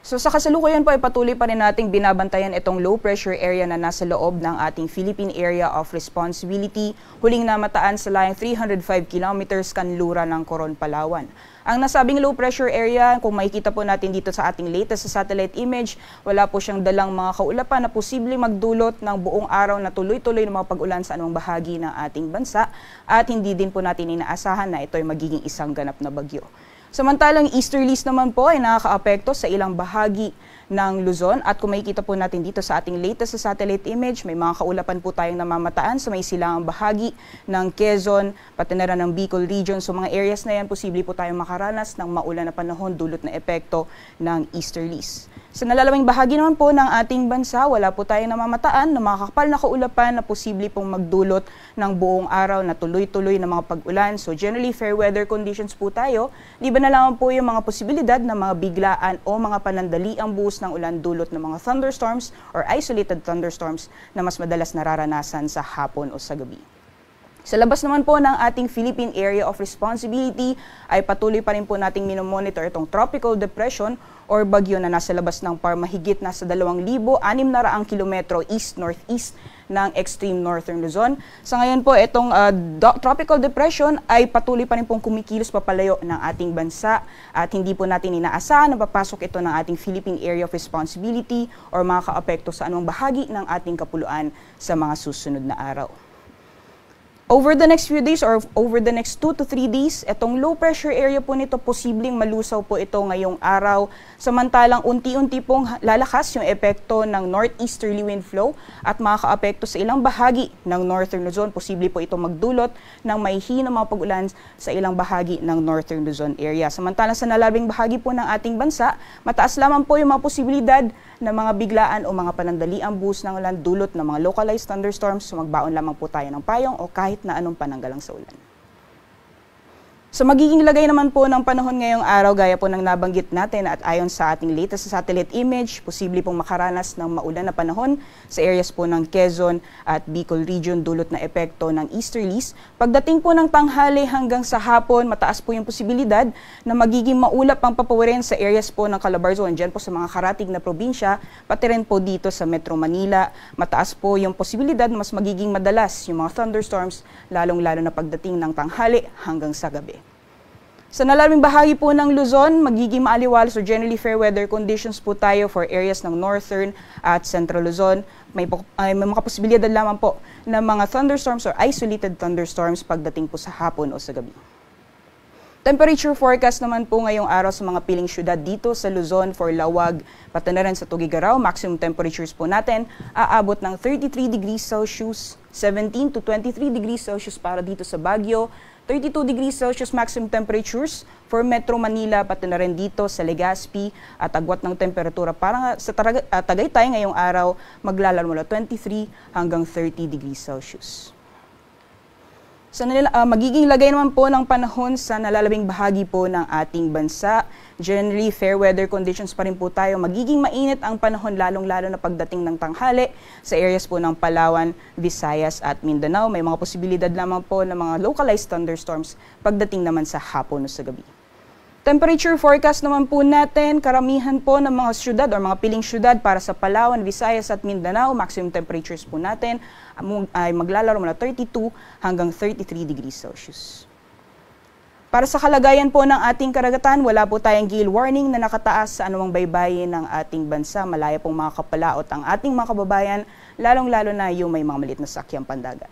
So sa kasalukuyan po ay patuloy pa rin nating binabantayan itong low pressure area na nasa loob ng ating Philippine Area of Responsibility, huling namataan sa layang 305 kilometers kanluran ng Coron, Palawan. Ang nasabing low pressure area, kung makikita po natin dito sa ating latest sa satellite image, wala po siyang dalang mga kaulapan na posibleng magdulot ng buong araw na tuloy-tuloy ng mga pag-ulan sa anumang bahagi ng ating bansa at hindi din po natin inaasahan na ito ay magiging isang ganap na bagyo. Samantalang easterlies naman po ay nakakaapekto sa ilang bahagi ng Luzon at kung makikita po natin dito sa ating latest sa satellite image, may mga kaulapan po tayong namamataan sa may silangang bahagi ng Quezon, pati na rin ng Bicol region. So mga areas na yan, posible po tayong makaranas ng maulan na panahon dulot na epekto ng easterlies. Sa nalalawing bahagi naman po ng ating bansa, wala po tayong namamataan na mga kakapal na kaulapan na posible pong magdulot ng buong araw na tuloy-tuloy na mga pag-ulan. So generally fair weather conditions po tayo. Di ba na lang po yung mga posibilidad na mga biglaan o mga panandaliang buhos ng ulan dulot ng mga thunderstorms or isolated thunderstorms na mas madalas nararanasan sa hapon o sa gabi. Sa labas naman po ng ating Philippine Area of Responsibility ay patuloy pa rin po nating minomonitor itong tropical depression or bagyo na nasa labas ng mahigit nasa 2,600 kilometro east-northeast ng extreme northern Luzon. Sa ngayon po, itong tropical depression ay patuloy pa rin pong kumikilos papalayo ng ating bansa at hindi po natin inaasahan na papasok ito ng ating Philippine Area of Responsibility or makakaapekto sa anumang bahagi ng ating kapuluan sa mga susunod na araw. Over the next few days or over the next 2 to 3 days, itong low pressure area po nito, posibleng malusaw po ito ngayong araw. Samantalang unti-unti pong lalakas yung epekto ng northeasterly wind flow at makakaapekto sa ilang bahagi ng northern Luzon. Posible po ito magdulot ng mahihinang mga pag-ulan sa ilang bahagi ng northern Luzon area. Samantalang sa nalabing bahagi po ng ating bansa, mataas lamang po yung mga posibilidad na mga biglaan o mga panandaliang buhos ng ulan dulot ng mga localized thunderstorms. So magbaon lamang po tayo ng payong o kahit na anong pananggalang sa ulan. So magiging lagay naman po ng panahon ngayong araw gaya po ng nabanggit natin at ayon sa ating latest sa satellite image, posible pong makaranas ng maulan na panahon sa areas po ng Quezon at Bicol region dulot na epekto ng easterlies. Pagdating po ng tanghali hanggang sa hapon, mataas po yung posibilidad na magiging maulap ang papawirin sa areas po ng Calabarzon, dyan po sa mga karatig na probinsya, pati rin po dito sa Metro Manila. Mataas po yung posibilidad na mas magiging madalas yung mga thunderstorms, lalong-lalo na pagdating ng tanghali hanggang sa gabi. Sa nalalawing bahagi po ng Luzon, magiging maaliwalas o generally fair weather conditions po tayo for areas ng northern at central Luzon. May mga posibilidad lamang po ng mga thunderstorms or isolated thunderstorms pagdating po sa hapon o sa gabi. Temperature forecast naman po ngayong araw sa mga piling syudad dito sa Luzon for Lawag, pati na rin sa Tugigaraw. Maximum temperatures po natin aabot ng 33 degrees Celsius, 17 to 23 degrees Celsius para dito sa Baguio, 32 degrees Celsius maximum temperatures for Metro Manila, pati na rin dito sa Legazpi at agwat ng temperatura para sa Tagaytay ngayong araw maglalaro mula 23 hanggang 30 degrees Celsius. Sa magiging lagay naman po ng panahon sa nalalabing bahagi po ng ating bansa. Generally, fair weather conditions pa rin po tayo. Magiging mainit ang panahon lalong-lalo na pagdating ng tanghali sa areas po ng Palawan, Visayas at Mindanao. May mga posibilidad lamang po ng mga localized thunderstorms pagdating naman sa hapon o sa gabi. Temperature forecast naman po natin, karamihan po ng mga syudad o mga piling syudad para sa Palawan, Visayas at Mindanao. Maximum temperatures po natin ay maglalaro mula 32 hanggang 33 degrees Celsius. Para sa kalagayan po ng ating karagatan, wala po tayong gale warning na nakataas sa anumang baybayin ng ating bansa. Malaya pong mga kapalaot ang ating mga kababayan, lalong-lalo na yung may mga maliit na sakyang pandagat.